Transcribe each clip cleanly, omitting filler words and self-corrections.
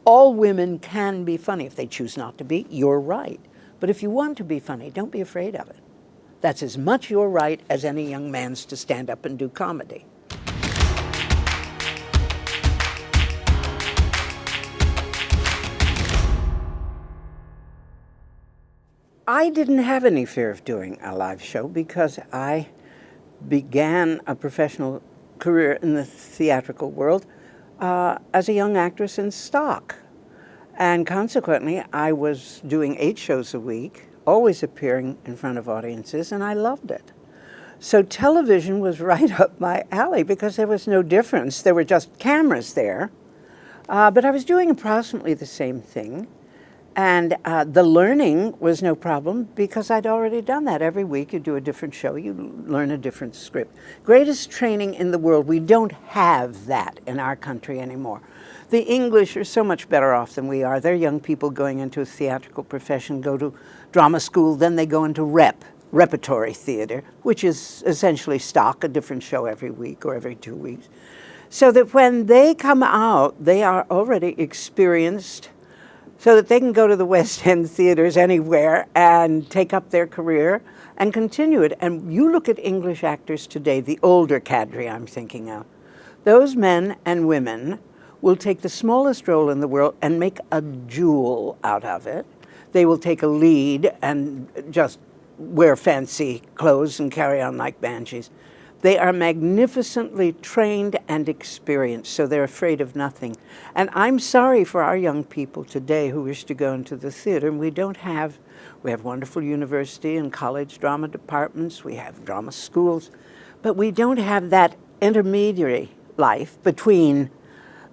all women can be funny. If they choose not to be, you're right. But if you want to be funny, don't be afraid of it. That's as much your right as any young man's to stand up and do comedy. I didn't have any fear of doing a live show because I began a professional career in the theatrical world as a young actress in stock. And consequently, I was doing 8 shows a week, always appearing in front of audiences, and I loved it. So television was right up my alley because there was no difference. There were just cameras there. But I was doing approximately the same thing. And the learning was no problem because I'd already done that. Every week you do a different show, you learn a different script. Greatest training in the world. We don't have that in our country anymore. The English are so much better off than we are. They're young people going into a theatrical profession, go to drama school, then they go into repertory theater, which is essentially stock, a different show every week or every 2 weeks. So that when they come out, they are already experienced, so that they can go to the West End theaters anywhere and take up their career and continue it. And you look at English actors today, the older cadre I'm thinking of, those men and women will take the smallest role in the world and make a jewel out of it. They will take a lead and just wear fancy clothes and carry on like banshees. They are magnificently trained and experienced, so they're afraid of nothing. And I'm sorry for our young people today who wish to go into the theater, and we have wonderful university and college drama departments, we have drama schools, but we don't have that intermediary life between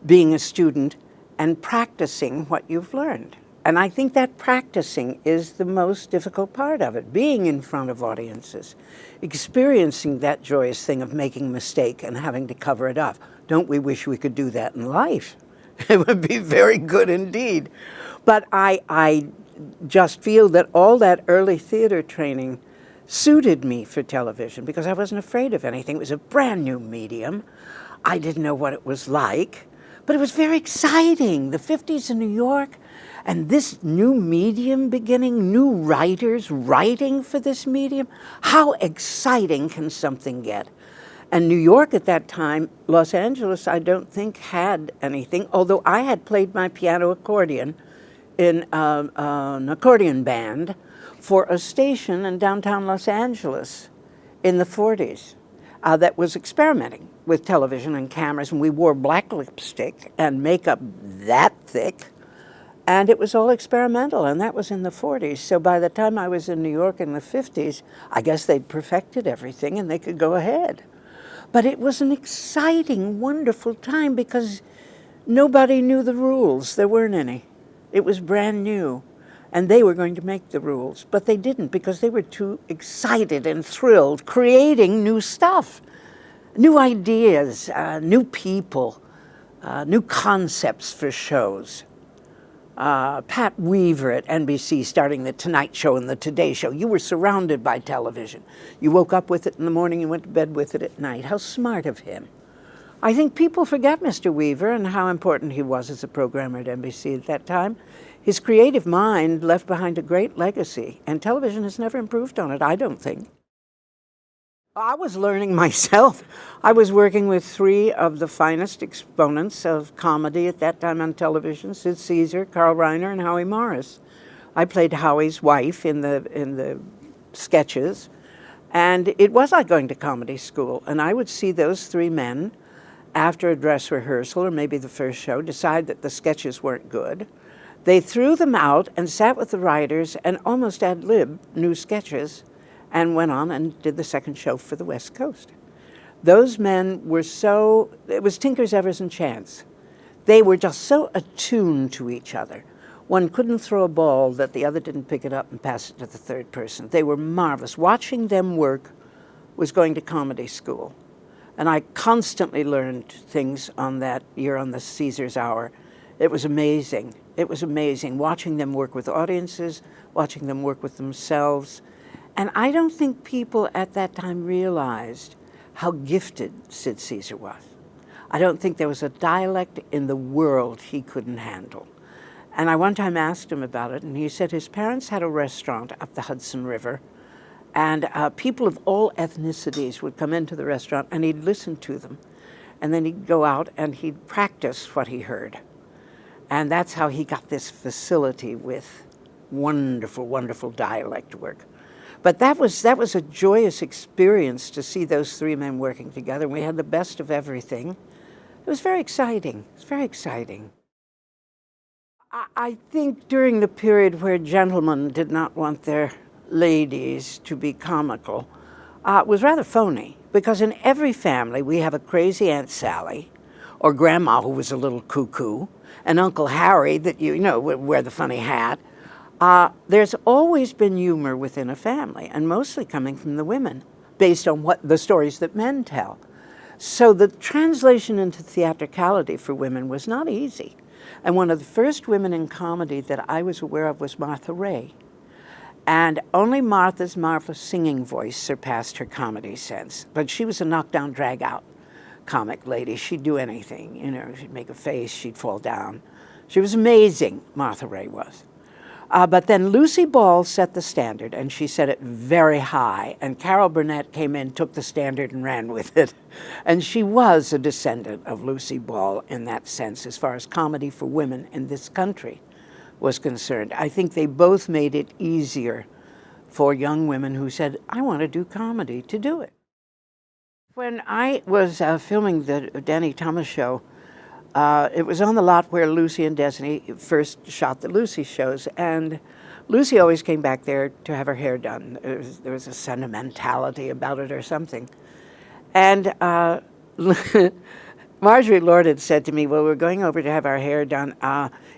being a student and practicing what you've learned. And I think that practicing is the most difficult part of it, being in front of audiences, experiencing that joyous thing of making a mistake and having to cover it up. Don't we wish we could do that in life? It would be very good indeed. But I just feel that all that early theater training suited me for television because I wasn't afraid of anything. It was a brand new medium. I didn't know what it was like, but it was very exciting. The 50s in New York, and this new medium beginning, new writers writing for this medium. How exciting can something get? And New York at that time, Los Angeles, I don't think had anything, although I had played my piano accordion in an accordion band for a station in downtown Los Angeles in the 40s that was experimenting with television and cameras, and we wore black lipstick and makeup that thick. And it was all experimental, and that was in the 40s. So by the time I was in New York in the 50s, I guess they'd perfected everything and they could go ahead. But it was an exciting, wonderful time because nobody knew the rules. There weren't any. It was brand new, and they were going to make the rules. But they didn't because they were too excited and thrilled, creating new stuff, new ideas, new people, new concepts for shows. Pat Weaver at NBC starting The Tonight Show and The Today Show. You were surrounded by television. You woke up with it in the morning, you went to bed with it at night. How smart of him. I think people forget Mr. Weaver and how important he was as a programmer at NBC at that time. His creative mind left behind a great legacy, and television has never improved on it, I don't think. I was learning myself. I was working with 3 of the finest exponents of comedy at that time on television, Sid Caesar, Carl Reiner, and Howie Morris. I played Howie's wife in the sketches, and it was like going to comedy school. And I would see those 3 men after a dress rehearsal, or maybe the first show, decide that the sketches weren't good. They threw them out and sat with the writers and almost ad-libbed new sketches, and went on and did the second show for the West Coast. Those men were it was Tinkers, Evers, and Chance. They were just so attuned to each other. One couldn't throw a ball that the other didn't pick it up and pass it to the third person. They were marvelous. Watching them work was going to comedy school. And I constantly learned things on that year on the Caesar's Hour. It was amazing. It was amazing watching them work with audiences, watching them work with themselves. And I don't think people at that time realized how gifted Sid Caesar was. I don't think there was a dialect in the world he couldn't handle. And I one time asked him about it, and he said his parents had a restaurant up the Hudson River, and people of all ethnicities would come into the restaurant, and he'd listen to them. And then he'd go out and he'd practice what he heard. And that's how he got this facility with wonderful, wonderful dialect work. But that was a joyous experience to see those three men working together. We had the best of everything. It was very exciting. It was very exciting. I think during the period where gentlemen did not want their ladies to be comical, was rather phony, because in every family we have a crazy Aunt Sally, or Grandma who was a little cuckoo, and Uncle Harry that you know would wear the funny hat. There's always been humor within a family, and mostly coming from the women, based on what the stories that men tell. So the translation into theatricality for women was not easy. And one of the first women in comedy that I was aware of was Martha Ray. And only Martha's marvelous singing voice surpassed her comedy sense. But she was a knockdown, drag-out comic lady. She'd do anything. You know, she'd make a face, she'd fall down. She was amazing, Martha Ray was. But then Lucy Ball set the standard, and she set it very high. And Carol Burnett came in, took the standard, and ran with it. And she was a descendant of Lucy Ball in that sense, as far as comedy for women in this country was concerned. I think they both made it easier for young women who said, I want to do comedy, to do it. When I was filming the Danny Thomas show, it was on the lot where Lucy and Destiny first shot the Lucy shows, and Lucy always came back there to have her hair done. There was a sentimentality about it or something. And Marjorie Lord had said to me, well, we're going over to have our hair done.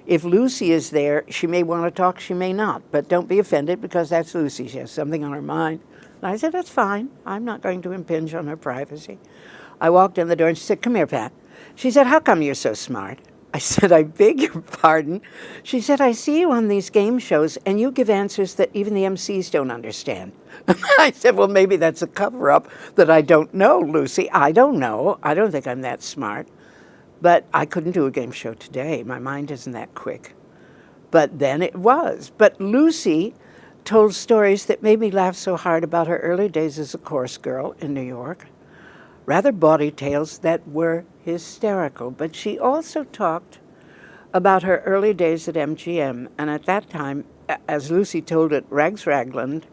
If Lucy is there, she may want to talk, she may not, but don't be offended because that's Lucy. She has something on her mind. And I said, that's fine. I'm not going to impinge on her privacy. I walked in the door and she said, come here, Pat. She said, how come you're so smart? I said, I beg your pardon. She said, I see you on these game shows and you give answers that even the MCs don't understand. I said, well, maybe that's a cover-up that I don't know, Lucy. I don't know. I don't think I'm that smart. But I couldn't do a game show today. My mind isn't that quick. But then it was. But Lucy told stories that made me laugh so hard about her early days as a chorus girl in New York. Rather bawdy tales that were hysterical. But she also talked about her early days at MGM. And at that time, as Lucy told it, Rags Ragland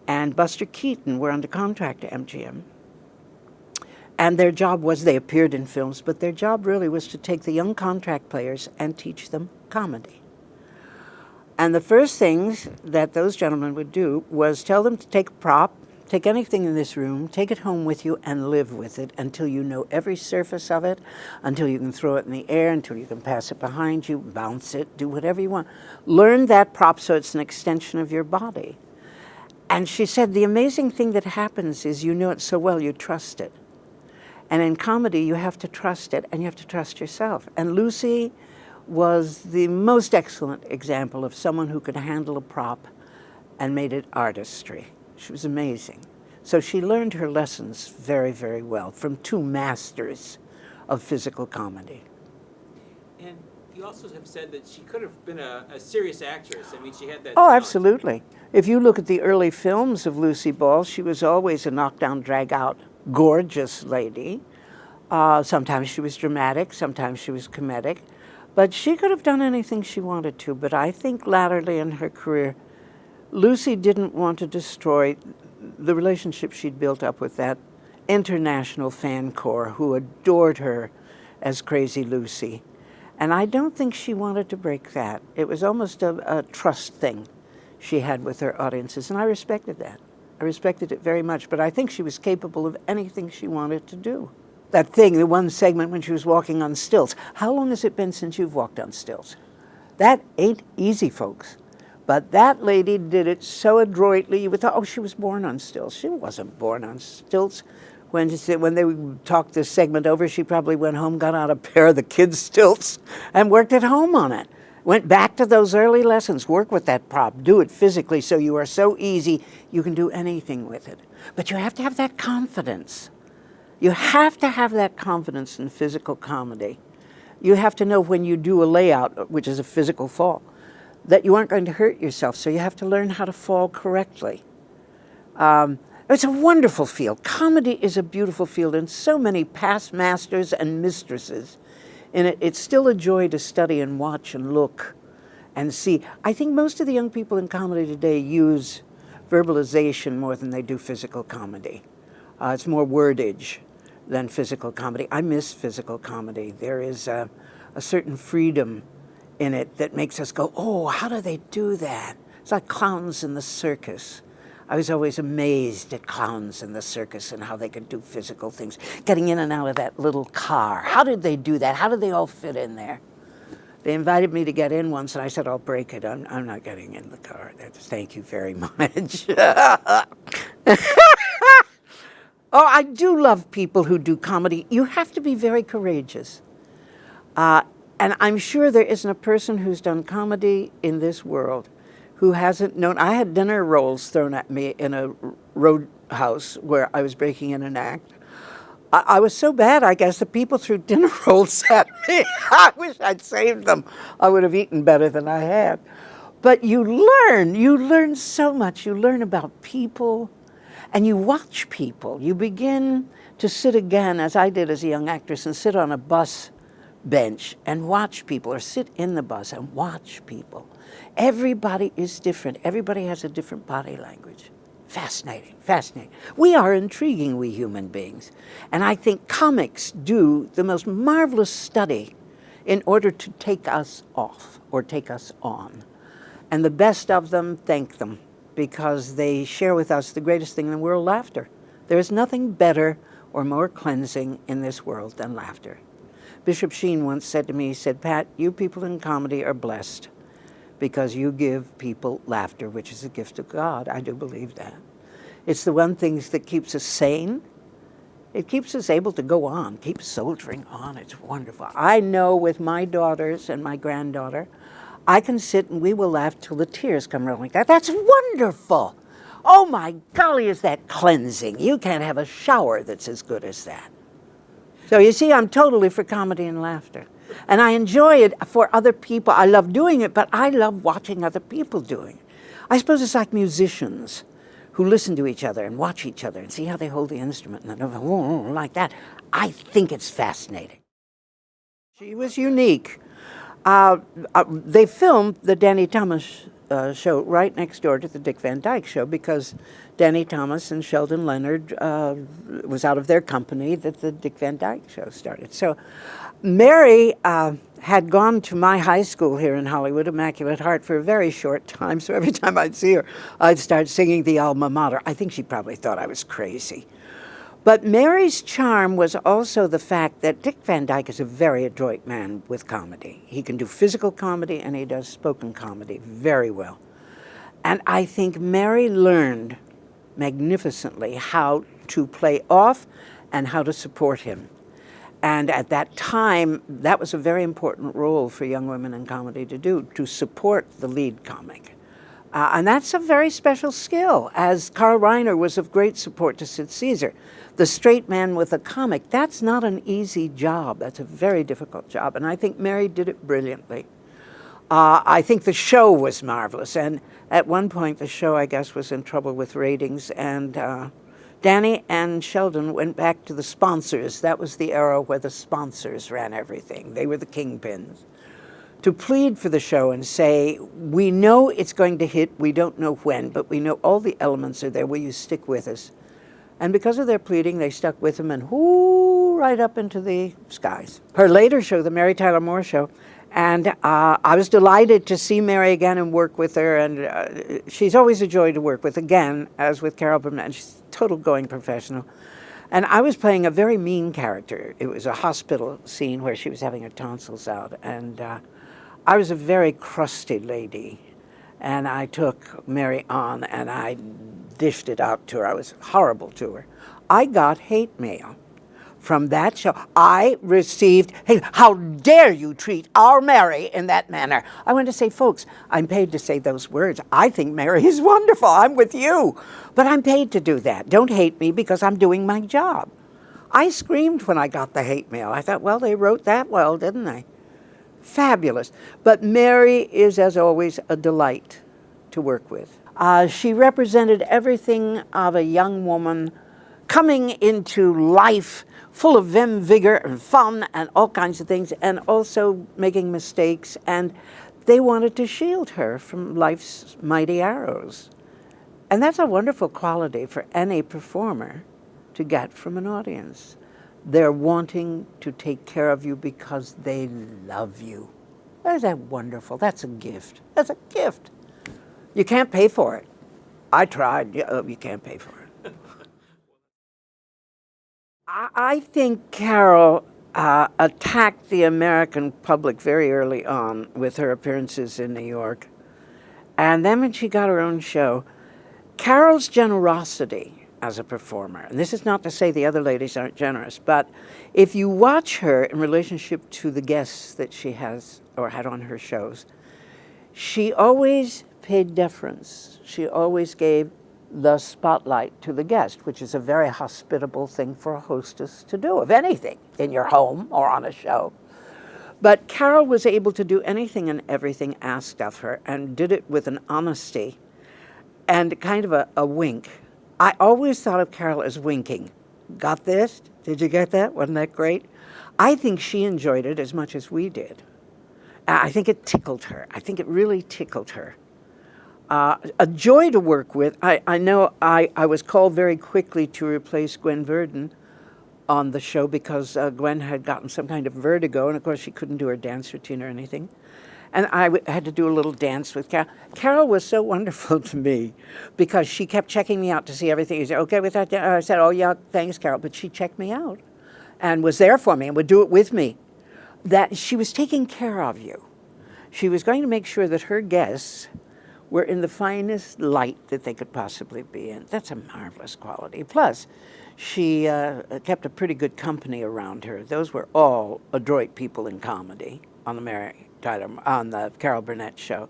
and Buster Keaton were under contract to MGM. And their job was, they appeared in films, but their job really was to take the young contract players and teach them comedy. And the first things that those gentlemen would do was tell them to take a prop, take anything in this room, take it home with you and live with it until you know every surface of it, until you can throw it in the air, until you can pass it behind you, bounce it, do whatever you want. Learn that prop so it's an extension of your body. And she said the amazing thing that happens is you know it so well you trust it. And in comedy, you have to trust it, and you have to trust yourself. And Lucy was the most excellent example of someone who could handle a prop and made it artistry. She was amazing. So she learned her lessons very, very well from two masters of physical comedy. And you also have said that she could have been a serious actress. I mean, she had that Oh, talent. absolutely. If you look at the early films of Lucy Ball, she was always a knockdown, drag-out, gorgeous lady. Sometimes she was dramatic, sometimes she was comedic. But she could have done anything she wanted to. But I think latterly in her career, Lucy didn't want to destroy the relationship she'd built up with that international fan corps who adored her as Crazy Lucy. And I don't think she wanted to break that. It was almost a trust thing she had with her audiences, and I respected that. I respected it very much, but I think she was capable of anything she wanted to do. That thing, the one segment when she was walking on stilts. How long has it been since you've walked on stilts? That ain't easy, folks. But that lady did it so adroitly, you would thought, oh, she was born on stilts. She wasn't born on stilts. When they talked this segment over, she probably went home, got out a pair of the kids' stilts, and worked at home on it. Went back to those early lessons, work with that prop, do it physically so you are so easy, you can do anything with it. But you have to have that confidence. You have to have that confidence in physical comedy You have to know when you do a layout, which is a physical fall, that you aren't going to hurt yourself. So you have to learn how to fall correctly. It's a wonderful field. Comedy is a beautiful field, and so many past masters and mistresses in it. It's still a joy to study and watch and look and see. I think most of the young people in comedy today use verbalization more than they do physical comedy. It's more wordage than physical comedy. I miss physical comedy. There is a certain freedom in it that makes us go, oh, how do they do that? It's like clowns in the circus. I was always amazed at clowns in the circus and how they could do physical things. Getting in and out of that little car. How did they do that? How did they all fit in there? They invited me to get in once, and I said, I'll break it. I'm not getting in the car. Thank you very much. Oh, I do love people who do comedy. You have to be very courageous. And I'm sure there isn't a person who's done comedy in this world who hasn't known. I had dinner rolls thrown at me in a roadhouse where I was breaking in an act. I was so bad, I guess, that people threw dinner rolls at me. I wish I'd saved them. I would have eaten better than I had. But you learn so much. You learn about people, and you watch people. You begin to sit again, as I did as a young actress, and sit on a bus bench and watch people, or sit in the bus and watch people. Everybody is different. Everybody has a different body language. Fascinating, fascinating. We are intriguing, we human beings. And I think comics do the most marvelous study in order to take us off or take us on. And the best of them, thank them, because they share with us the greatest thing in the world, laughter. There is nothing better or more cleansing in this world than laughter. Bishop Sheen once said to me, he said, Pat, you people in comedy are blessed because you give people laughter, which is a gift of God. I do believe that. It's the one thing that keeps us sane. It keeps us able to go on, keep soldiering on. It's wonderful. I know with my daughters and my granddaughter, I can sit and we will laugh till the tears come rolling down. That's wonderful. Oh my golly, is that cleansing. You can't have a shower that's as good as that. So you see, I'm totally for comedy and laughter. And I enjoy it for other people. I love doing it, but I love watching other people doing it. I suppose it's like musicians who listen to each other and watch each other and see how they hold the instrument and like that. I think it's fascinating. She was unique. They filmed the Danny Thomas show right next door to the Dick Van Dyke show because Danny Thomas and Sheldon Leonard was out of their company that the Dick Van Dyke show started. So Mary had gone to my high school here in Hollywood, Immaculate Heart, for a very short time. So every time I'd see her, I'd start singing the alma mater. I think she probably thought I was crazy. But Mary's charm was also the fact that Dick Van Dyke is a very adroit man with comedy. He can do physical comedy and he does spoken comedy very well. And I think Mary learned magnificently how to play off and how to support him. And at that time, that was a very important role for young women in comedy to do, to support the lead comic. And that's a very special skill, as Carl Reiner was of great support to Sid Caesar. The straight man with a comic, that's not an easy job. That's a very difficult job, and I think Mary did it brilliantly. I think the show was marvelous, and at one point the show, I guess, was in trouble with ratings, and Danny and Sheldon went back to the sponsors. That was the era where the sponsors ran everything. They were the kingpins. To plead for the show and say, we know it's going to hit, we don't know when, but we know all the elements are there, will you stick with us? And because of their pleading, they stuck with him and right up into the skies. Her later show, the Mary Tyler Moore Show, and I was delighted to see Mary again and work with her, and she's always a joy to work with, again, as with Carol Burnett. She's a total going professional. And I was playing a very mean character. It was a hospital scene where she was having her tonsils out, and I was a very crusty lady, and I took Mary on and I dished it out to her. I was horrible to her. I got hate mail from that show. I received, hey, how dare you treat our Mary in that manner? I want to say, folks, I'm paid to say those words. I think Mary is wonderful. I'm with you. But I'm paid to do that. Don't hate me because I'm doing my job. I screamed when I got the hate mail. I thought, well, they wrote that well, didn't they? Fabulous. But Mary is, as always, a delight to work with. She represented everything of a young woman coming into life full of vim, vigor, and fun, and all kinds of things, and also making mistakes. And they wanted to shield her from life's mighty arrows. And that's a wonderful quality for any performer to get from an audience. They're wanting to take care of you because they love you. Isn't that wonderful? That's a gift. That's a gift. You can't pay for it. I tried. You can't pay for it. I think Carroll attacked the American public very early on with her appearances in New York. And then when she got her own show, Carroll's generosity as a performer, and this is not to say the other ladies aren't generous, but if you watch her in relationship to the guests that she has or had on her shows, she always paid deference. She always gave the spotlight to the guest, which is a very hospitable thing for a hostess to do, of anything, in your home or on a show. But Carroll was able to do anything and everything asked of her, and did it with an honesty and kind of a wink. I always thought of Carroll as winking. Got this? Did you get that? Wasn't that great? I think she enjoyed it as much as we did. I think it tickled her. I think it really tickled her. A joy to work with. I know I was called very quickly to replace Gwen Verdon on the show because Gwen had gotten some kind of vertigo, and of course she couldn't do her dance routine or anything. And I had to do a little dance with Carol. Carol was so wonderful to me because she kept checking me out to see everything. She said, okay with that? I said, oh yeah, thanks, Carol. But she checked me out and was there for me and would do it with me. That she was taking care of you. She was going to make sure that her guests were in the finest light that they could possibly be in. That's a marvelous quality. Plus, she kept a pretty good company around her. Those were all adroit people in comedy on the Carol Burnett show.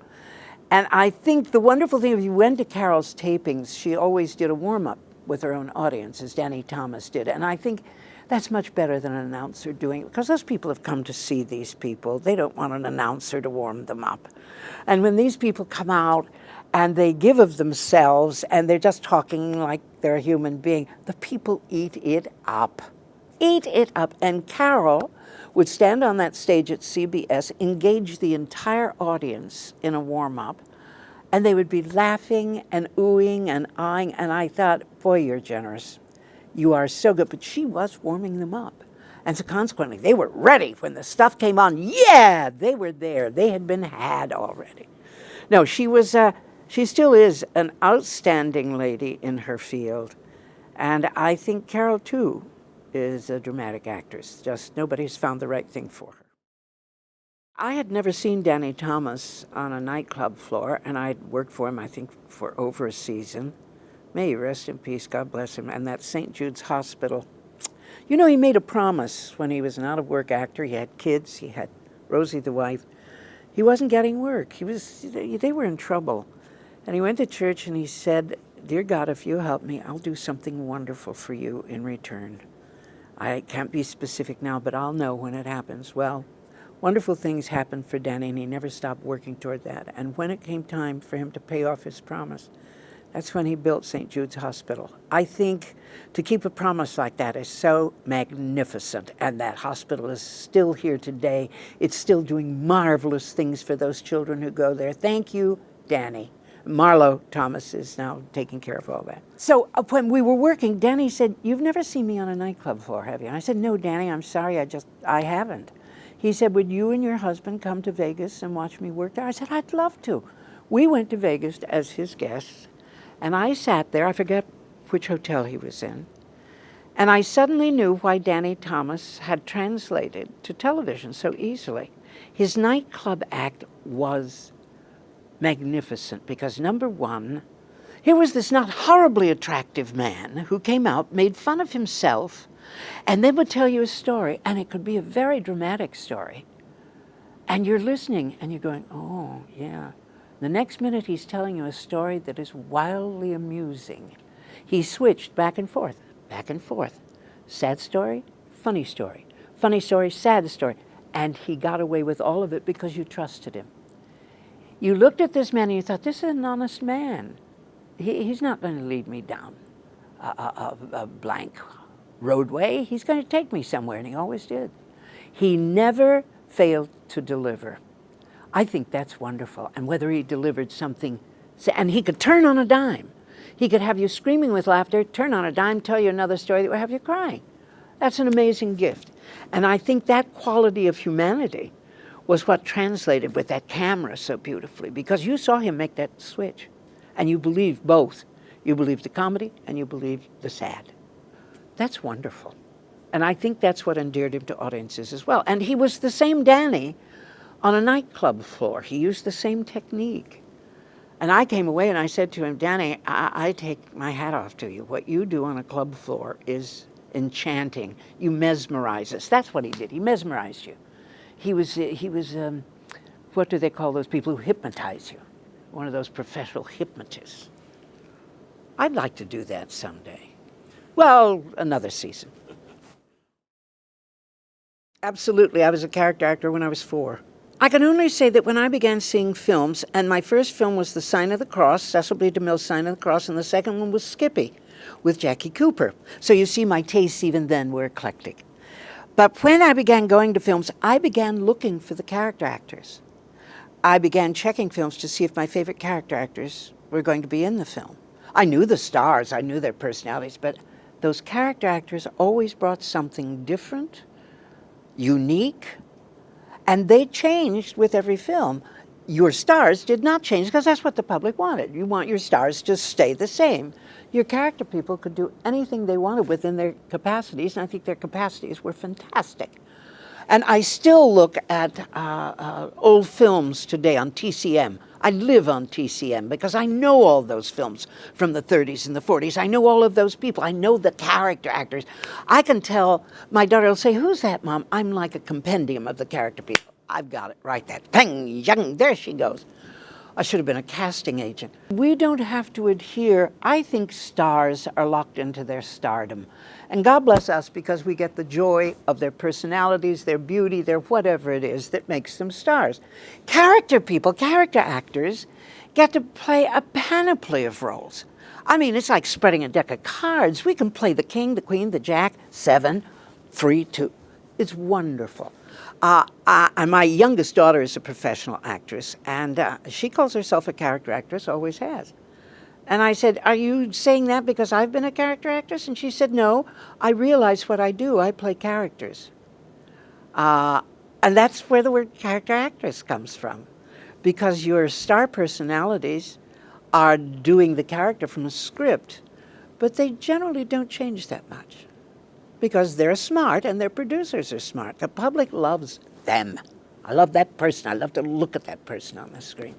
And I think the wonderful thing, if you went to Carol's tapings, she always did a warm-up with her own audience, as Danny Thomas did. And I think that's much better than an announcer doing it, because those people have come to see these people. They don't want an announcer to warm them up. And when these people come out and they give of themselves and they're just talking like they're a human being, the people eat it up. Eat it up. And Carol would stand on that stage at CBS, engage the entire audience in a warm-up, and they would be laughing and oohing and eyeing, and I thought, boy, you're generous. You are so good. But she was warming them up. And so consequently, they were ready when the stuff came on. Yeah, they were there. They had been had already. No, she still is an outstanding lady in her field. And I think Carol, too, is a dramatic actress. Just nobody's found the right thing for her. I had never seen Danny Thomas on a nightclub floor, and I'd worked for him, I think, for over a season. May he rest in peace, God bless him. And that St. Jude's Hospital. You know, he made a promise when he was an out-of-work actor. He had kids. He had Rosie, the wife. He wasn't getting work. They were in trouble. And he went to church and he said, dear God, if you help me, I'll do something wonderful for you in return. I can't be specific now, but I'll know when it happens. Well, wonderful things happened for Danny, and he never stopped working toward that. And when it came time for him to pay off his promise, that's when he built St. Jude's Hospital. I think to keep a promise like that is so magnificent, and that hospital is still here today. It's still doing marvelous things for those children who go there. Thank you, Danny. Marlo Thomas is now taking care of all that. So when we were working, Danny said, you've never seen me on a nightclub floor, have you? And I said, no, Danny, I'm sorry, I haven't. He said, would you and your husband come to Vegas and watch me work there? I said, I'd love to. We went to Vegas as his guests, and I sat there, I forget which hotel he was in, and I suddenly knew why Danny Thomas had translated to television so easily. His nightclub act was magnificent because, number one, here was this not horribly attractive man who came out, made fun of himself, and then would tell you a story, and it could be a very dramatic story. And you're listening, and you're going, oh, yeah. The next minute, he's telling you a story that is wildly amusing. He switched back and forth, Sad story, funny story. Funny story, sad story. And he got away with all of it because you trusted him. You looked at this man and you thought, this is an honest man. He's not going to lead me down a blank roadway. He's going to take me somewhere, and he always did. He never failed to deliver. I think that's wonderful. And whether he delivered something, and he could turn on a dime. He could have you screaming with laughter, turn on a dime, tell you another story that would have you crying. That's an amazing gift. And I think that quality of humanity was what translated with that camera so beautifully, because you saw him make that switch. And you believed both. You believed the comedy and you believed the sad. That's wonderful. And I think that's what endeared him to audiences as well. And he was the same Danny on a nightclub floor. He used the same technique. And I came away and I said to him, Danny, I take my hat off to you. What you do on a club floor is enchanting. You mesmerize us. That's what he did. He mesmerized you. He was what do they call those people who hypnotize you? One of those professional hypnotists. I'd like to do that someday. Well, another season. Absolutely, I was a character actor when I was 4. I can only say that when I began seeing films, and my first film was The Sign of the Cross, Cecil B. DeMille's Sign of the Cross, and the second one was Skippy with Jackie Cooper. So you see, my tastes even then were eclectic. But when I began going to films, I began looking for the character actors. I began checking films to see if my favorite character actors were going to be in the film. I knew the stars, I knew their personalities, but those character actors always brought something different, unique, and they changed with every film. Your stars did not change because that's what the public wanted. You want your stars to stay the same. Your character people could do anything they wanted within their capacities, and I think their capacities were fantastic. And I still look at old films today on TCM. I live on TCM because I know all those films from the 30s and the 40s. I know all of those people. I know the character actors. I can tell, my daughter will say, who's that, Mom? I'm like a compendium of the character people. I've got it right there. Ping, yang, there she goes. I should have been a casting agent. We don't have to adhere. I think stars are locked into their stardom. And God bless us because we get the joy of their personalities, their beauty, their whatever it is that makes them stars. Character people, character actors, get to play a panoply of roles. I mean, it's like spreading a deck of cards. We can play the king, the queen, the jack, 7, 3, 2. It's wonderful. And my youngest daughter is a professional actress, and she calls herself a character actress, always has. And I said, are you saying that because I've been a character actress? And she said, no, I realize what I do. I play characters. And that's where the word character actress comes from, because your star personalities are doing the character from a script, but they generally don't change that much because they're smart and their producers are smart. The public loves them. I love that person. I love to look at that person on the screen.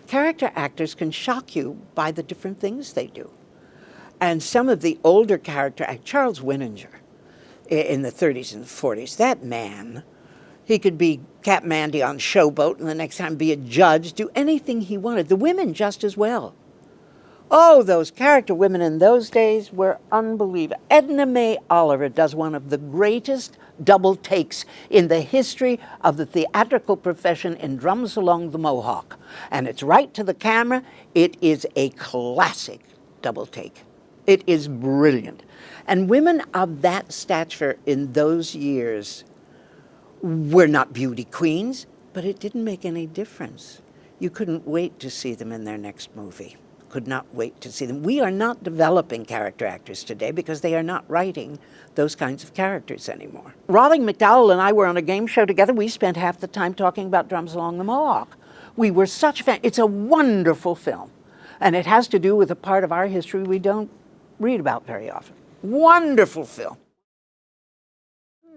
Character actors can shock you by the different things they do. And some of the older character actors, Charles Winninger in the 30s and 40s, that man, he could be Captain Mandy on Showboat and the next time be a judge, do anything he wanted. The women just as well. Oh, those character women in those days were unbelievable. Edna May Oliver does one of the greatest double takes in the history of the theatrical profession in Drums Along the Mohawk. And it's right to the camera. It is a classic double take. It is brilliant. And women of that stature in those years were not beauty queens, but it didn't make any difference. You couldn't wait to see them in their next movie. Could not wait to see them. We are not developing character actors today because they are not writing those kinds of characters anymore. Roddy McDowell and I were on a game show together. We spent half the time talking about Drums Along the Mohawk. We were such fans. It's a wonderful film. And it has to do with a part of our history we don't read about very often. Wonderful film.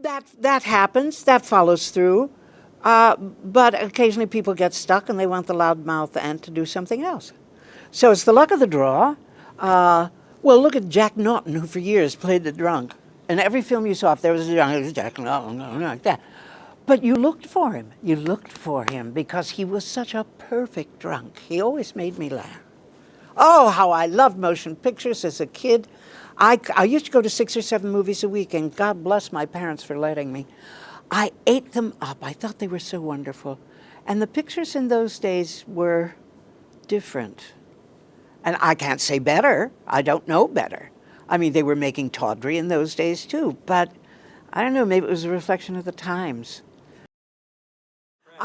That happens. That follows through. But occasionally people get stuck and they want the loudmouth ant to do something else. So it's the luck of the draw. Well, look at Jack Naughton, who for years played the drunk. In every film you saw, if there was a drunk, it was Jack Naughton, like that. But you looked for him. You looked for him because he was such a perfect drunk. He always made me laugh. Oh, how I loved motion pictures as a kid. I used to go to 6 or 7 movies a week, and God bless my parents for letting me. I ate them up. I thought they were so wonderful. And the pictures in those days were different. And I can't say better. I don't know better. I mean, they were making tawdry in those days too, but I don't know, maybe it was a reflection of the times.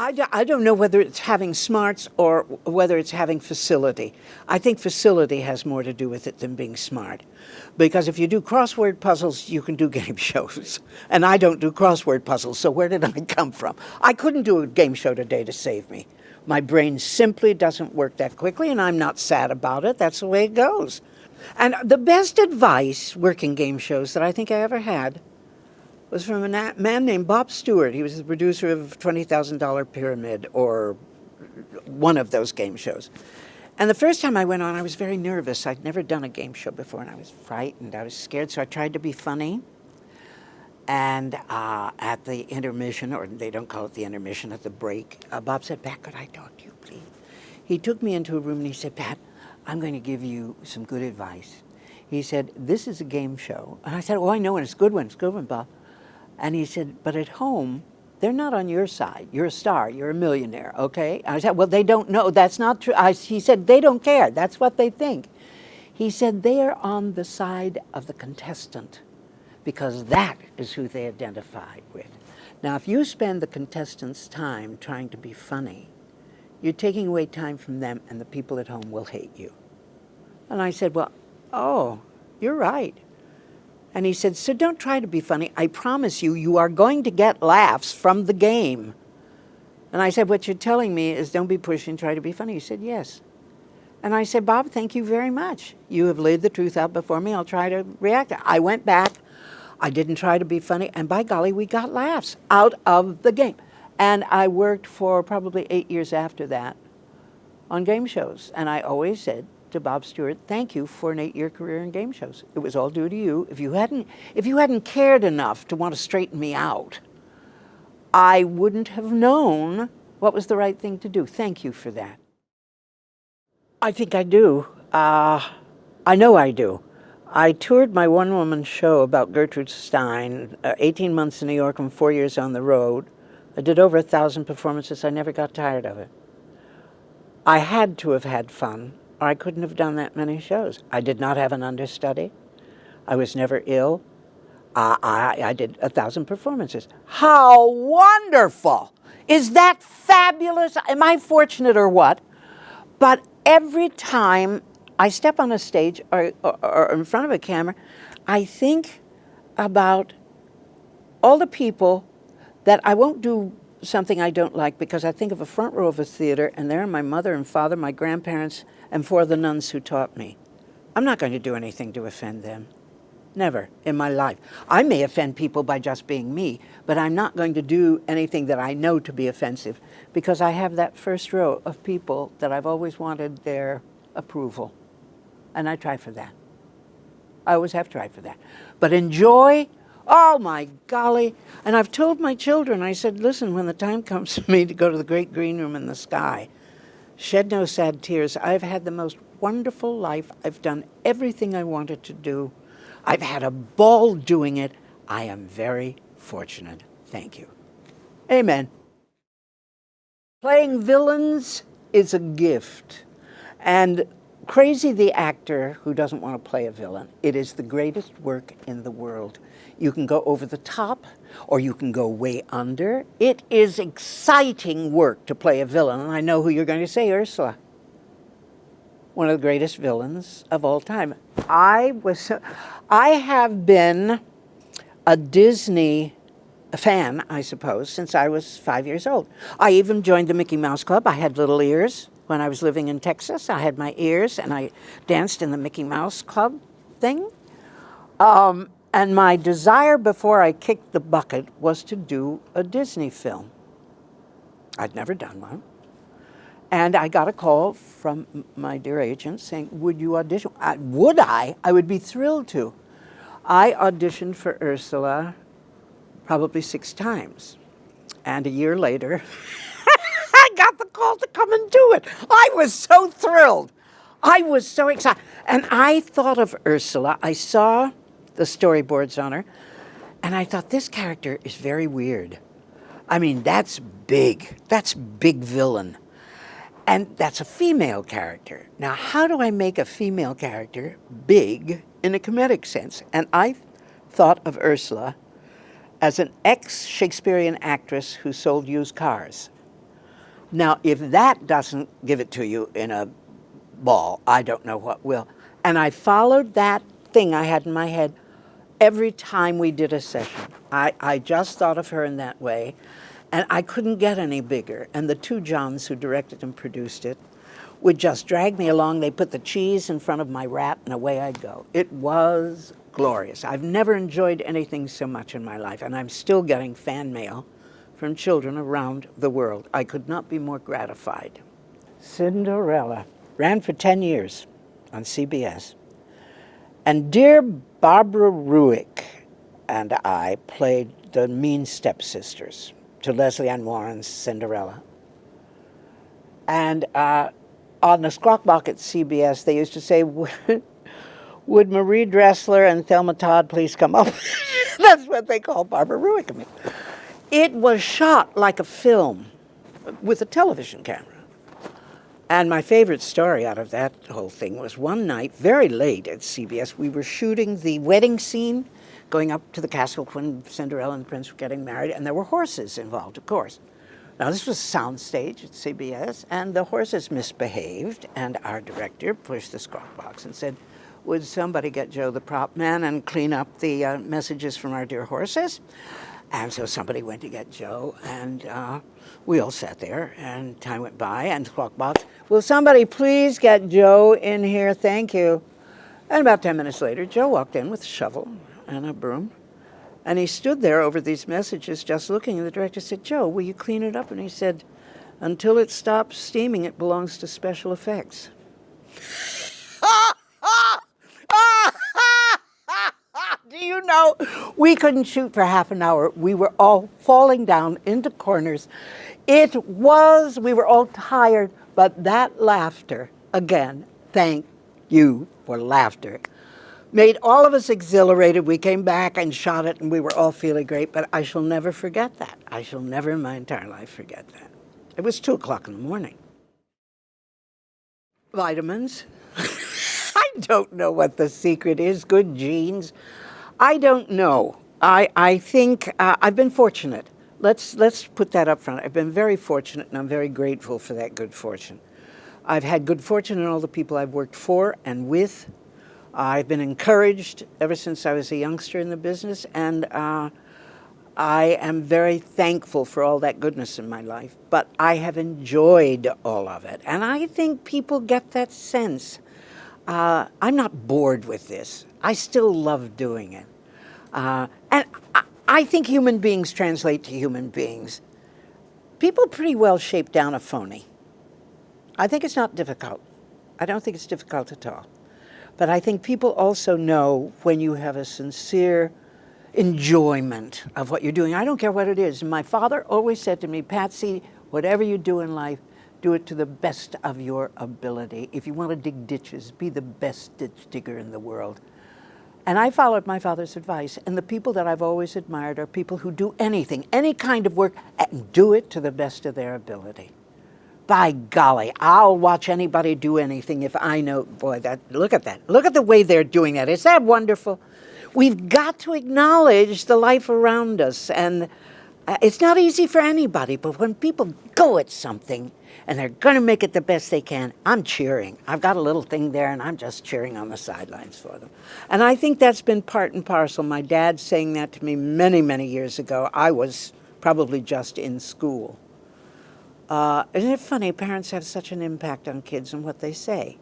I don't know whether it's having smarts or whether it's having facility. I think facility has more to do with it than being smart. Because if you do crossword puzzles, you can do game shows. And I don't do crossword puzzles, so where did I come from? I couldn't do a game show today to save me. My brain simply doesn't work that quickly, and I'm not sad about it. That's the way it goes. And the best advice working game shows that I think I ever had was from a man named Bob Stewart. He was the producer of $20,000 Pyramid, or one of those game shows. And the first time I went on, I was very nervous. I'd never done a game show before, and I was frightened. I was scared, so I tried to be funny. And at the intermission, or they don't call it the intermission, at the break, Bob said, "Pat, could I talk to you, please?" He took me into a room and he said, "Pat, I'm going to give you some good advice." He said, "This is a game show." And I said, "Oh, I know, and it's a good one. It's a good one, Bob." And he said, "But at home, they're not on your side. You're a star. You're a millionaire, okay?" And I said, "Well, they don't know. That's not true." He said, "They don't care. That's what they think." He said, "They are on the side of the contestant, because that is who they identify with. Now, if you spend the contestant's time trying to be funny, you're taking away time from them, and the people at home will hate you." And I said, "Well, oh, you're right." And he said, "So don't try to be funny. I promise you, you are going to get laughs from the game." And I said, "What you're telling me is don't be pushing, try to be funny." He said, "Yes." And I said, "Bob, thank you very much. You have laid the truth out before me. I'll try to react." I went back. I didn't try to be funny. And by golly, we got laughs out of the game. And I worked for probably 8 years after that on game shows. And I always said to Bob Stewart, "Thank you for an 8-year career in game shows. It was all due to you. If you hadn't cared enough to want to straighten me out, I wouldn't have known what was the right thing to do. Thank you for that." I think I do. I know I do. I toured my one-woman show about Gertrude Stein, 18 months in New York and 4 years on the road. I did over 1,000 performances. I never got tired of it. I had to have had fun, or I couldn't have done that many shows. I did not have an understudy. I was never ill. I did 1,000 performances. How wonderful! Is that fabulous? Am I fortunate or what? But every time I step on a stage or in front of a camera, I think about all the people that I won't do something I don't like, because I think of a front row of a theater, and there are my mother and father, my grandparents, and 4 of the nuns who taught me. I'm not going to do anything to offend them. Never in my life. I may offend people by just being me, but I'm not going to do anything that I know to be offensive, because I have that first row of people that I've always wanted their approval. And I try for that. I always have tried for that. But enjoy, oh my golly. And I've told my children, I said, "Listen, when the time comes for me to go to the great green room in the sky, shed no sad tears. I've had the most wonderful life. I've done everything I wanted to do. I've had a ball doing it. I am very fortunate. Thank you." Amen. Playing villains is a gift. And crazy the actor who doesn't want to play a villain. It is the greatest work in the world. You can go over the top, or you can go way under. It is exciting work to play a villain. And I know who you're going to say, Ursula. One of the greatest villains of all time. I have been a Disney fan, I suppose, since I was 5 years old. I even joined the Mickey Mouse Club. I had little ears when I was living in Texas. I had my ears, and I danced in the Mickey Mouse Club thing. And my desire before I kicked the bucket was to do a Disney film. I'd never done one. And I got a call from my dear agent saying, "Would you audition?" Would I? I would be thrilled to. I auditioned for Ursula probably 6 times. And a year later, I got the call to come and do it. I was so thrilled. I was so excited. And I thought of Ursula. I saw the storyboards on her, and I thought, this character is very weird. I mean, that's big. That's big villain. And that's a female character. Now, how do I make a female character big in a comedic sense? And I thought of Ursula as an ex-Shakespearean actress who sold used cars. Now, if that doesn't give it to you in a ball, I don't know what will. And I followed that thing I had in my head every time we did a session. I just thought of her in that way, and I couldn't get any bigger. And the two Johns who directed and produced it would just drag me along. They put the cheese in front of my rat, and away I'd go. It was glorious. I've never enjoyed anything so much in my life, and I'm still getting fan mail from children around the world. I could not be more gratified. Cinderella ran for 10 years on CBS. And dear Barbara Ruick and I played the mean stepsisters to Leslie Ann Warren's Cinderella. And on the Squawk Box at CBS, they used to say, would Marie Dressler and Thelma Todd please come up? That's what they call Barbara Ruick and me. It was shot like a film with a television camera. And my favorite story out of that whole thing was one night, very late at CBS, we were shooting the wedding scene, going up to the castle when Cinderella and the prince were getting married, and there were horses involved, of course. Now, this was soundstage at CBS, and the horses misbehaved, and our director pushed the Squawk Box and said, would somebody get Joe the prop man and clean up the messages from our dear horses? And so somebody went to get Joe, and we all sat there, and time went by, and Squawk Box, will somebody please get Joe in here? Thank you. And about 10 minutes later, Joe walked in with a shovel and a broom, and he stood there over these messages just looking, and the director said, Joe, will you clean it up? And he said, until it stops steaming, it belongs to special effects. Do you know, we couldn't shoot for half an hour. We were all falling down into corners. We were all tired, but that laughter, again, thank you for laughter, made all of us exhilarated. We came back and shot it, and we were all feeling great, but I shall never forget that. I shall never in my entire life forget that. It was 2 o'clock in the morning. Vitamins. I don't know what the secret is. Good genes. I don't know. I think I've been fortunate. Let's put that up front. I've been very fortunate, and I'm very grateful for that good fortune. I've had good fortune in all the people I've worked for and with. I've been encouraged ever since I was a youngster in the business, and I am very thankful for all that goodness in my life. But I have enjoyed all of it, and I think people get that sense. I'm not bored with this. I still love doing it. And I think human beings translate to human beings. People pretty well shape down a phony. I think it's not difficult. I don't think it's difficult at all. But I think people also know when you have a sincere enjoyment of what you're doing. I don't care what it is. My father always said to me, Patsy, whatever you do in life, do it to the best of your ability. If you want to dig ditches, be the best ditch digger in the world. And I followed my father's advice. And the people that I've always admired are people who do anything, any kind of work, and do it to the best of their ability. By golly, I'll watch anybody do anything if I know, boy, look at that. Look at the way they're doing that. Is that wonderful? We've got to acknowledge the life around us. And it's not easy for anybody, but when people go at something and they're going to make it the best they can, I'm cheering. I've got a little thing there, and I'm just cheering on the sidelines for them. And I think that's been part and parcel. My dad saying that to me many, many years ago. I was probably just in school. Isn't it funny? Parents have such an impact on kids, and what they say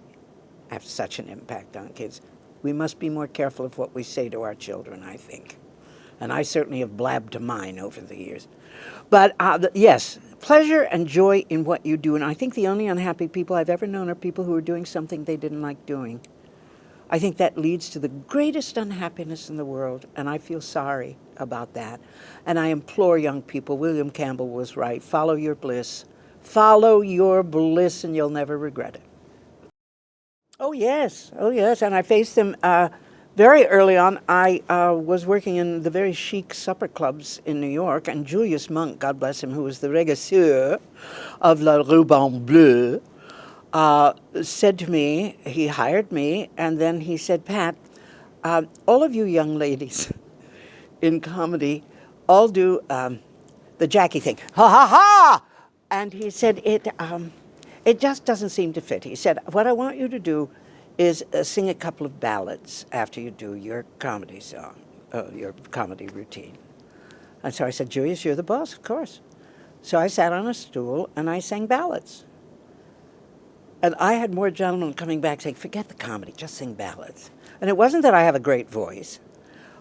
have such an impact on kids. We must be more careful of what we say to our children, I think. And I certainly have blabbed to mine over the years. But yes, pleasure and joy in what you do. And I think the only unhappy people I've ever known are people who are doing something they didn't like doing. I think that leads to the greatest unhappiness in the world, and I feel sorry about that. And I implore young people, William Campbell was right, follow your bliss. Follow your bliss, and you'll never regret it. Oh, yes. Oh, yes. And I faced them very early on. I was working in the very chic supper clubs in New York, and Julius Monk, God bless him, who was the régisseur of La Ruban Bleue, said to me, he hired me, and then he said, Pat, all of you young ladies in comedy all do the Jackie thing. Ha ha ha! And he said, it just doesn't seem to fit. He said, what I want you to do is sing a couple of ballads after you do your comedy song, your comedy routine. And so I said, Julius, you're the boss, of course. So I sat on a stool and I sang ballads. And I had more gentlemen coming back saying, forget the comedy, just sing ballads. And it wasn't that I have a great voice,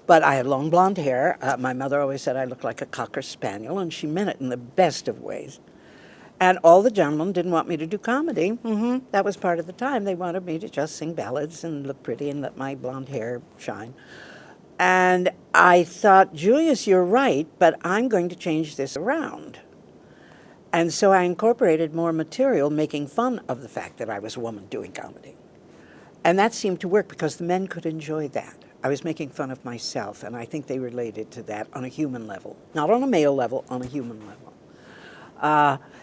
but I had long blonde hair. My mother always said I looked like a Cocker Spaniel, and she meant it in the best of ways. And all the gentlemen didn't want me to do comedy. That was part of the time. They wanted me to just sing ballads and look pretty and let my blonde hair shine. And I thought, Julius, you're right, but I'm going to change this around. And so I incorporated more material making fun of the fact that I was a woman doing comedy. And that seemed to work because the men could enjoy that. I was making fun of myself, and I think they related to that on a human level. Not on a male level, on a human level.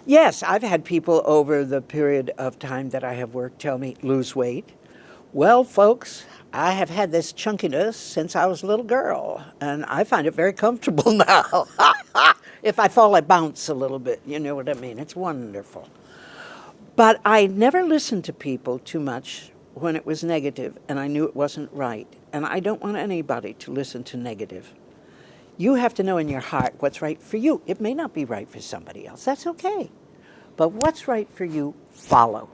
Yes, I've had people over the period of time that I have worked tell me, lose weight. Well, folks, I have had this chunkiness since I was a little girl, and I find it very comfortable now. If I fall, I bounce a little bit, you know what I mean? It's wonderful. But I never listened to people too much when it was negative, and I knew it wasn't right. And I don't want anybody to listen to negative. You have to know in your heart what's right for you. It may not be right for somebody else. That's okay. But what's right for you, follow.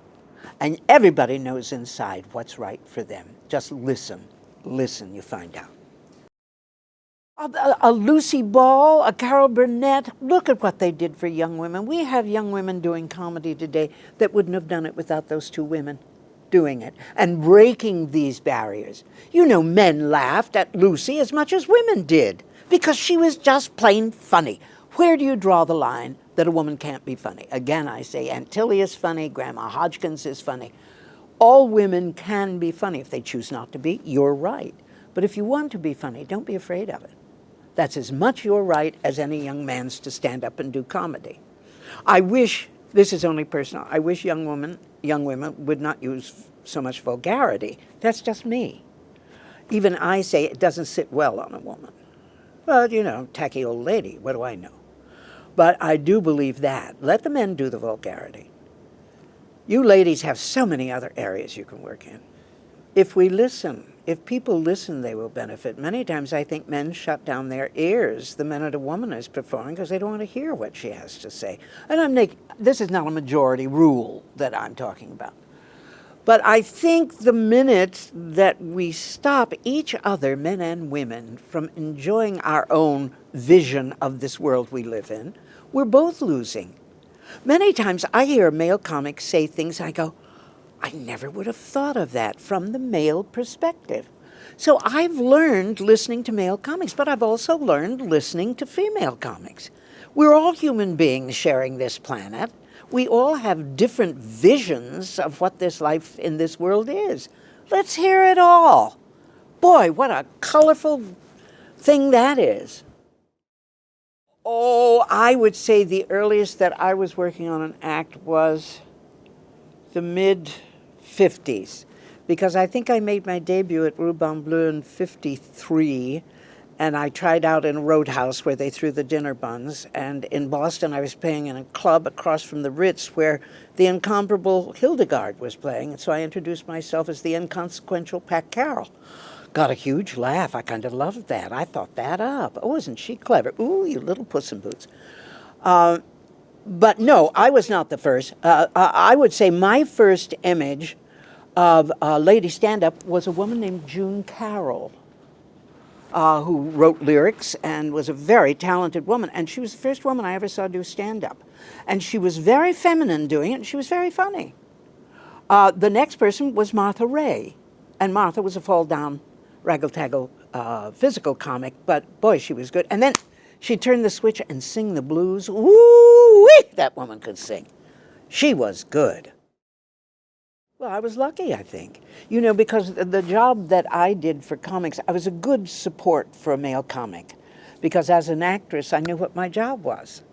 And everybody knows inside what's right for them. Just listen. Listen, you find out. A Lucy Ball, a Carol Burnett, look at what they did for young women. We have young women doing comedy today that wouldn't have done it without those two women doing it and breaking these barriers. You know, men laughed at Lucy as much as women did because she was just plain funny. Where do you draw the line that a woman can't be funny? Again, I say Aunt Tilly is funny, Grandma Hodgkins is funny. All women can be funny. If they choose not to be, you're right. But if you want to be funny, don't be afraid of it. That's as much your right as any young man's to stand up and do comedy. I wish, this is only personal, I wish young women would not use so much vulgarity. That's just me. Even I say it doesn't sit well on a woman. But, you know, tacky old lady, what do I know? But I do believe that. Let the men do the vulgarity. You ladies have so many other areas you can work in. If we listen, if people listen, they will benefit. Many times I think men shut down their ears the minute a woman is performing because they don't want to hear what she has to say. And this is not a majority rule that I'm talking about. But I think the minute that we stop each other, men and women, from enjoying our own vision of this world we live in, we're both losing. Many times I hear a male comic say things, and I go, I never would have thought of that from the male perspective. So I've learned listening to male comics, but I've also learned listening to female comics. We're all human beings sharing this planet. We all have different visions of what this life in this world is. Let's hear it all. Boy, what a colorful thing that is. Oh, I would say the earliest that I was working on an act was the mid-50s, because I think I made my debut at Ruban Bleu in 53, and I tried out in Roadhouse where they threw the dinner buns, and in Boston I was playing in a club across from the Ritz where the incomparable Hildegard was playing, and so I introduced myself as the inconsequential Pat Carroll. Got a huge laugh. I kind of loved that. I thought that up. Oh, isn't she clever? Ooh, you little Puss in Boots. But no, I was not the first. I would say my first image of lady stand-up was a woman named June Carroll, who wrote lyrics and was a very talented woman. And she was the first woman I ever saw do stand-up. And she was very feminine doing it, and she was very funny. The next person was Martha Ray. And Martha was a fall-down, raggle-taggle physical comic, but boy, she was good. And then she turned the switch and sing the blues. Woo-wee! That woman could sing. She was good. Well, I was lucky, I think. You know, because the job that I did for comics, I was a good support for a male comic. Because as an actress, I knew what my job was.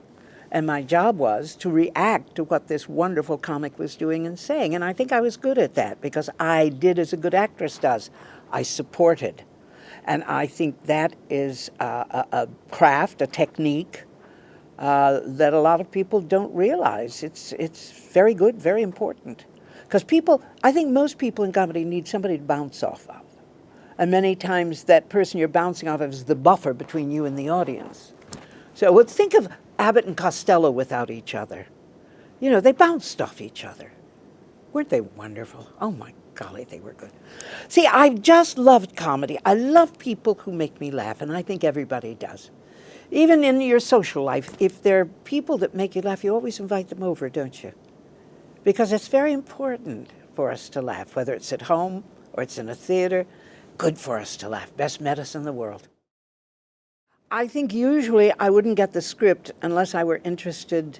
And my job was to react to what this wonderful comic was doing and saying. And I think I was good at that because I did as a good actress does. I supported. And I think that is a craft, a technique that a lot of people don't realize. It's very good, very important. Because people, I think most people in comedy need somebody to bounce off of. And many times that person you're bouncing off of is the buffer between you and the audience. So think of Abbott and Costello without each other. You know, they bounced off each other. Weren't they wonderful? Oh my golly, they were good. See, I've just loved comedy. I love people who make me laugh, and I think everybody does. Even in your social life, if there are people that make you laugh, you always invite them over, don't you? Because it's very important for us to laugh, whether it's at home or it's in a theater. Good for us to laugh. Best medicine in the world. I think usually I wouldn't get the script unless I were interested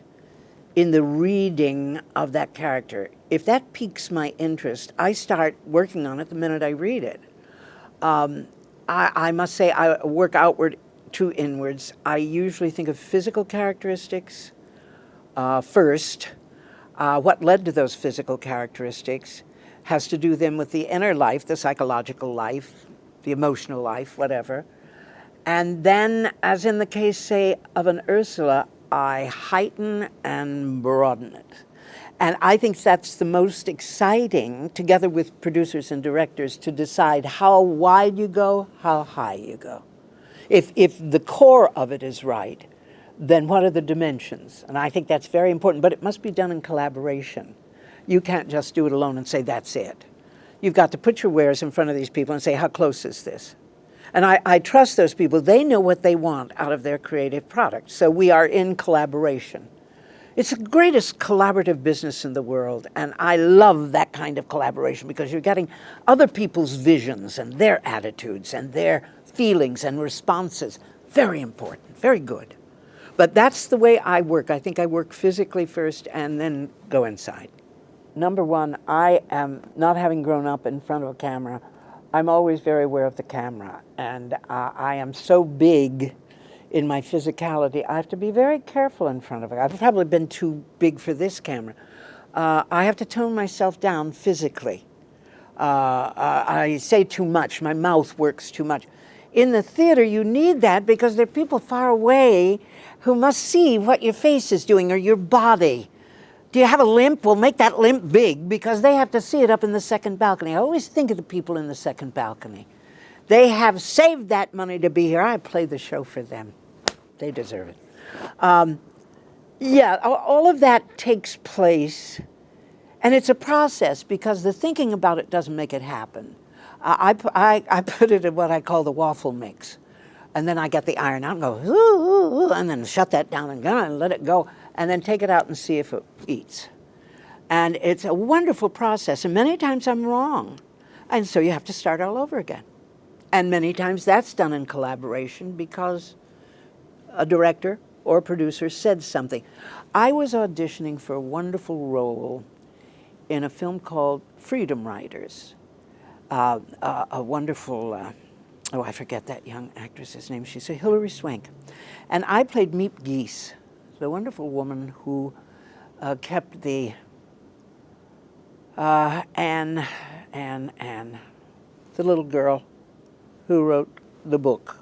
in the reading of that character. If that piques my interest, I start working on it the minute I read it. I must say I work outward to inwards. I usually think of physical characteristics first. What led to those physical characteristics has to do then with the inner life, the psychological life, the emotional life, whatever. And then, as in the case, say, of an Ursula, I heighten and broaden it. And I think that's the most exciting, together with producers and directors, to decide how wide you go, how high you go. If the core of it is right, then what are the dimensions? And I think that's very important, but it must be done in collaboration. You can't just do it alone and say, that's it. You've got to put your wares in front of these people and say, how close is this? And I trust those people. They know what they want out of their creative product. So we are in collaboration. It's the greatest collaborative business in the world, and I love that kind of collaboration because you're getting other people's visions and their attitudes and their feelings and responses. Very important, very good. But that's the way I work. I think I work physically first and then go inside. Number one, I am, not having grown up in front of a camera, I'm always very aware of the camera. And I am so big in my physicality, I have to be very careful in front of it. I've probably been too big for this camera. I have to tone myself down physically. I say too much. My mouth works too much. In the theater, you need that because there are people far away who must see what your face is doing or your body. Do you have a limp? Well, make that limp big because they have to see it up in the second balcony. I always think of the people in the second balcony. They have saved that money to be here. I play the show for them. They deserve it. Yeah, all of that takes place, and it's a process because the thinking about it doesn't make it happen. I put it in what I call the waffle mix. And then I get the iron out and go, ooh, ooh, and then shut that down and let it go, and then take it out and see if it eats. And it's a wonderful process, and many times I'm wrong. And so you have to start all over again. And many times that's done in collaboration because a director or a producer said something. I was auditioning for a wonderful role in a film called Freedom Riders. A wonderful, I forget that young actress's name. She's a Hilary Swank. And I played Miep Gies, the wonderful woman who kept the Anne, the little girl who wrote the book.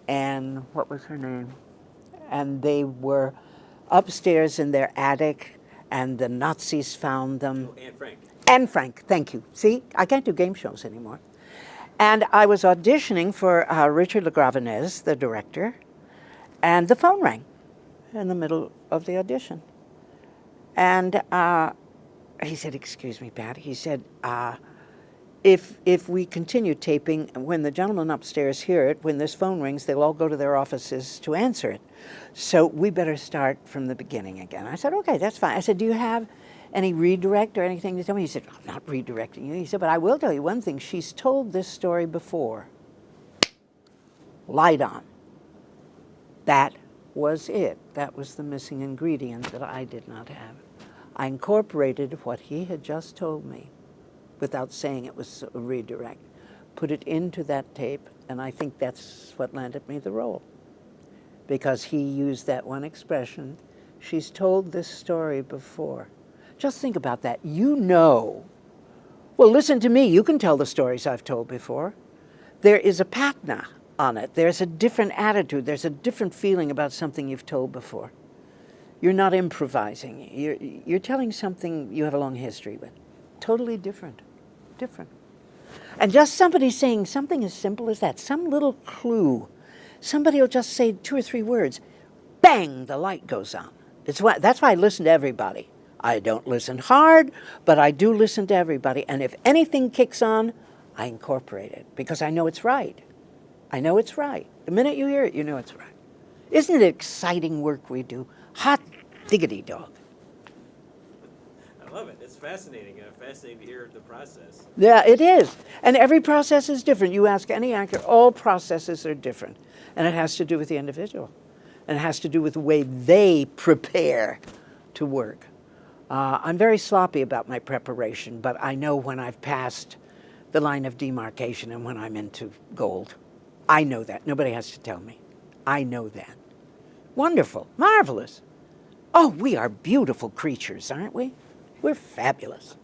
And what was her name? And they were upstairs in their attic, and the Nazis found them. Oh, Anne Frank. Anne Frank, thank you. See, I can't do game shows anymore. And I was auditioning for Richard LeGravenez, the director, and the phone rang in the middle of the audition. And he said, excuse me, Pat, he said, if we continue taping, when the gentlemen upstairs hear it, when this phone rings, they'll all go to their offices to answer it. So we better start from the beginning again. I said, okay, that's fine. I said, do you have any redirect or anything to tell me? He said, I'm not redirecting you. He said, but I will tell you one thing. She's told this story before. Light on. That was it. That was the missing ingredient that I did not have. I incorporated what he had just told me. without saying it was a redirect. Put it into that tape, and I think that's what landed me the role. Because he used that one expression, she's told this story before. Just think about that. You know. Well, listen to me. You can tell the stories I've told before. There is a patina on it. There's a different attitude. There's a different feeling about something you've told before. You're not improvising. You're telling something you have a long history with. Totally different. Different. And just somebody saying something as simple as that, some little clue. Somebody will just say 2 or 3 words. Bang, the light goes on. That's why I listen to everybody. I don't listen hard, but I do listen to everybody. And if anything kicks on, I incorporate it because I know it's right. I know it's right. The minute you hear it, you know it's right. Isn't it exciting work we do? Hot diggity dog. I love it. It's fascinating. Fascinating to hear the process. Yeah, it is. And every process is different. You ask any actor, all processes are different. And it has to do with the individual. And it has to do with the way they prepare to work. I'm very sloppy about my preparation, but I know when I've passed the line of demarcation and when I'm into gold. I know that. Nobody has to tell me. I know that. Wonderful. Marvelous. Oh, we are beautiful creatures, aren't we? We're fabulous.